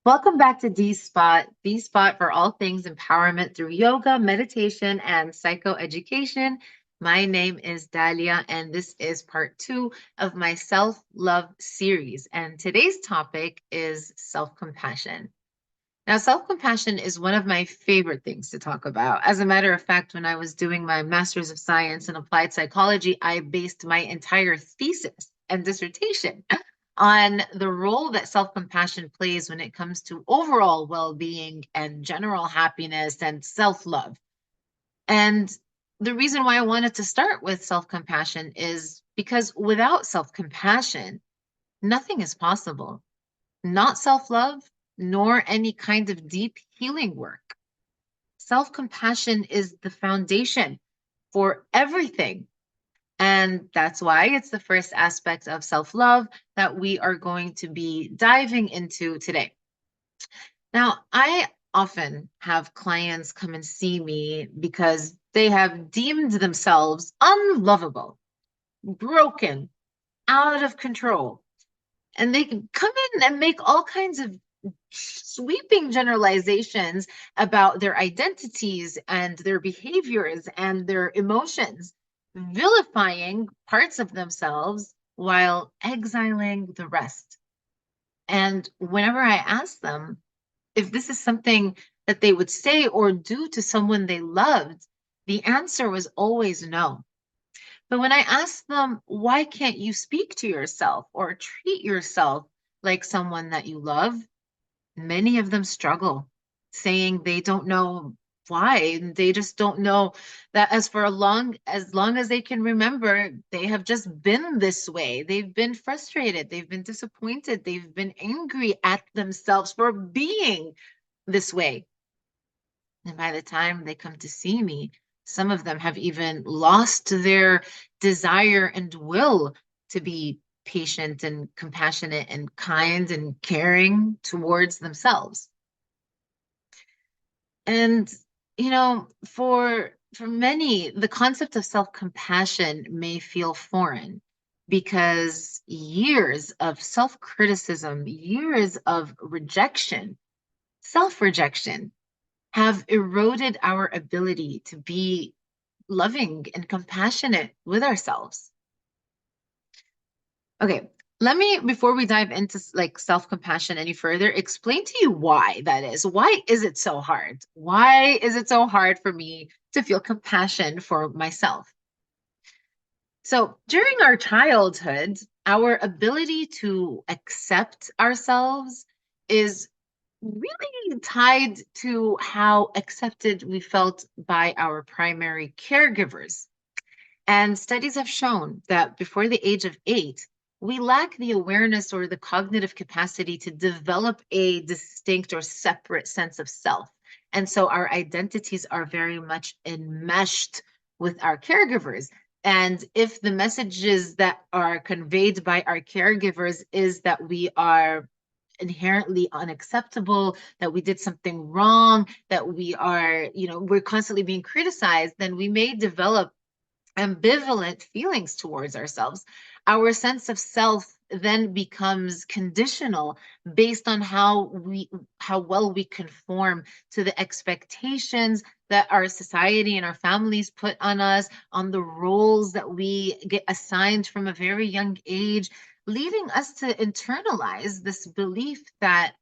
Welcome back to D Spot for all things empowerment through yoga, meditation, and psychoeducation. My name is Dalia, and this is part 2 of my self love series. And today's topic is self compassion. Now, self compassion is one of my favorite things to talk about. As a matter of fact, when I was doing my Master's of Science in Applied Psychology, I based my entire thesis and dissertation on the role that self compassion plays when it comes to overall well being and general happiness and self love. And the reason why I wanted to start with self compassion is because without self compassion, nothing is possible. Not self love, nor any kind of deep healing work. Self compassion is the foundation for everything. And that's why it's the first aspect of self love that we are going to be diving into today. Now, I often have clients come and see me because they have deemed themselves unlovable, broken, out of control. And they can come in and make all kinds of sweeping generalizations about their identities and their behaviors and their emotions, vilifying parts of themselves while exiling the rest. And whenever I ask them if this is something that they would say or do to someone they loved, the answer was always no. But when I ask them, why can't you speak to yourself or treat yourself like someone that you love? Many of them struggle, saying they don't know why. They just don't know that as long as they can remember, they have just been this way. They've been frustrated, they've been disappointed, they've been angry at themselves for being this way. And by the time they come to see me, some of them have even lost their desire and will to be patient and compassionate and kind and caring towards themselves. And for many, the concept of self-compassion may feel foreign because years of self-criticism, years of rejection, self-rejection have eroded our ability to be loving and compassionate with ourselves. Okay, let me, before we dive into like self-compassion any further, explain to you why that is. Why is it so hard? Why is it so hard for me to feel compassion for myself? So during our childhood, our ability to accept ourselves is really tied to how accepted we felt by our primary caregivers. And studies have shown that before the age of 8, we lack the awareness or the cognitive capacity to develop a distinct or separate sense of self. And so our identities are very much enmeshed with our caregivers. And if the messages that are conveyed by our caregivers is that we are inherently unacceptable, that we did something wrong, that we are, we're constantly being criticized, then we may develop ambivalent feelings towards ourselves. Our sense of self then becomes conditional based on how well we conform to the expectations that our society and our families put on us, on the roles that we get assigned from a very young age, leading us to internalize this belief that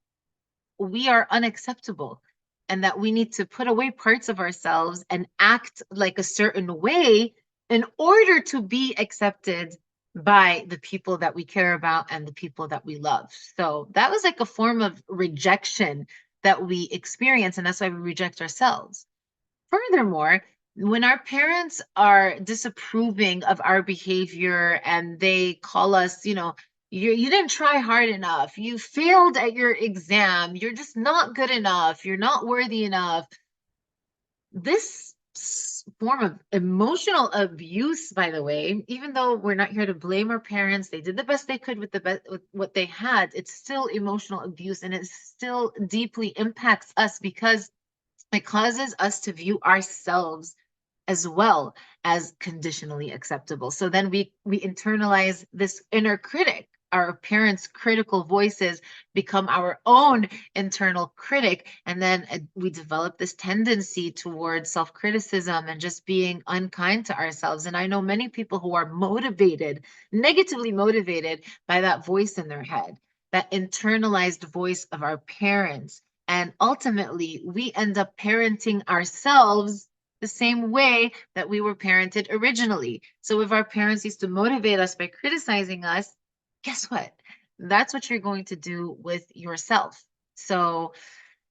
we are unacceptable and that we need to put away parts of ourselves and act like a certain way in order to be accepted by the people that we care about and the people that we love. So that was like a form of rejection that we experience, and that's why we reject ourselves. Furthermore, when our parents are disapproving of our behavior and they call us, you didn't try hard enough, you failed at your exam, you're just not good enough, you're not worthy enough. This form of emotional abuse, by the way, even though we're not here to blame our parents, they did the best they could with with what they had, it's still emotional abuse, and it still deeply impacts us because it causes us to view ourselves as well as conditionally acceptable. So then we internalize this inner critic, our parents' critical voices become our own internal critic. And then we develop this tendency towards self-criticism and just being unkind to ourselves. And I know many people who are motivated, negatively motivated by that voice in their head, that internalized voice of our parents. And ultimately, we end up parenting ourselves the same way that we were parented originally. So if our parents used to motivate us by criticizing us, guess what? That's what you're going to do with yourself. So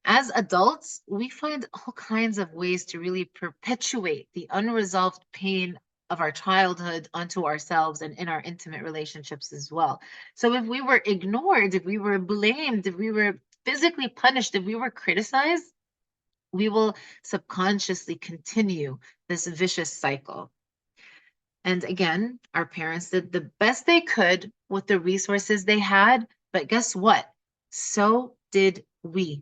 as adults, we find all kinds of ways to really perpetuate the unresolved pain of our childhood onto ourselves and in our intimate relationships as well. So if we were ignored, if we were blamed, if we were physically punished, if we were criticized, we will subconsciously continue this vicious cycle. And again, our parents did the best they could with the resources they had, but guess what? So did we.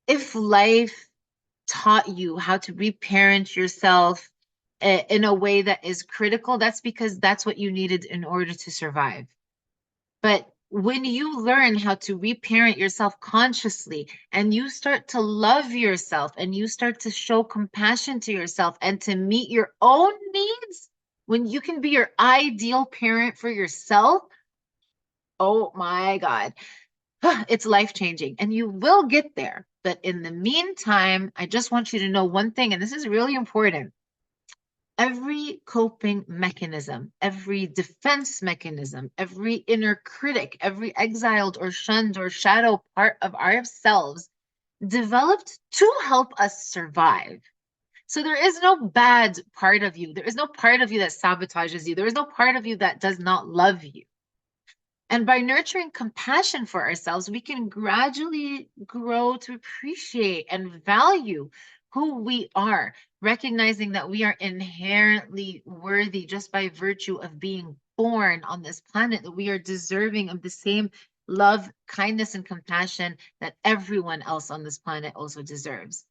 If life taught you how to reparent yourself in a way that is critical, that's because that's what you needed in order to survive. But when you learn how to reparent yourself consciously and you start to love yourself and you start to show compassion to yourself and to meet your own needs, when you can be your ideal parent for yourself, oh my God, it's life-changing and you will get there. But in the meantime, I just want you to know one thing, and this is really important. Every coping mechanism, every defense mechanism, every inner critic, every exiled or shunned or shadow part of ourselves developed to help us survive. So there is no bad part of you. There is no part of you that sabotages you. There is no part of you that does not love you. And by nurturing compassion for ourselves, we can gradually grow to appreciate and value who we are, recognizing that we are inherently worthy just by virtue of being born on this planet, that we are deserving of the same love, kindness, and compassion that everyone else on this planet also deserves.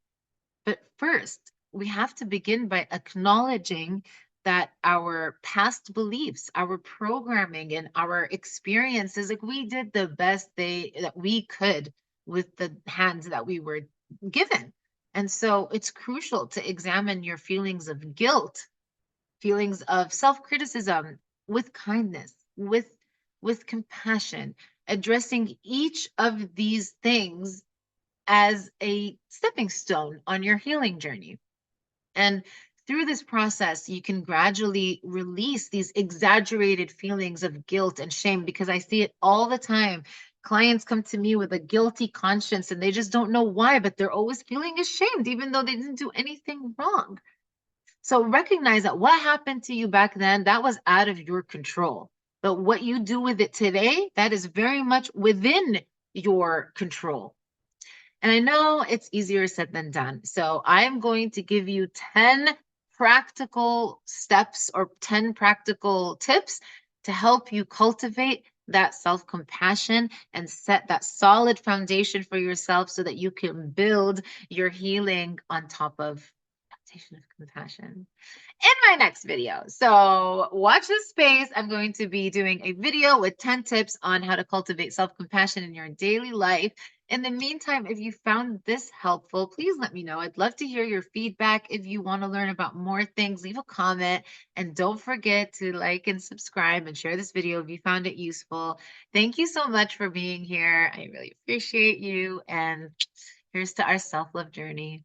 But first, we have to begin by acknowledging that our past beliefs, our programming, and our experiences, like we did the best that we could with the hands that we were given. And so it's crucial to examine your feelings of guilt, feelings of self-criticism with kindness, with compassion, addressing each of these things as a stepping stone on your healing journey. And through this process, you can gradually release these exaggerated feelings of guilt and shame, because I see it all the time. Clients come to me with a guilty conscience and they just don't know why, but they're always feeling ashamed, even though they didn't do anything wrong. So recognize that what happened to you back then, that was out of your control. But what you do with it today, that is very much within your control. And I know it's easier said than done. So I am going to give you 10 practical steps or 10 practical tips to help you cultivate that self-compassion and set that solid foundation for yourself so that you can build your healing on top of foundation of compassion in my next video. So watch this space. I'm going to be doing a video with 10 tips on how to cultivate self-compassion in your daily life. In the meantime, if you found this helpful, please let me know. I'd love to hear your feedback. If you want to learn about more things, leave a comment. And don't forget to like and subscribe and share this video if you found it useful. Thank you so much for being here. I really appreciate you. And here's to our self-love journey.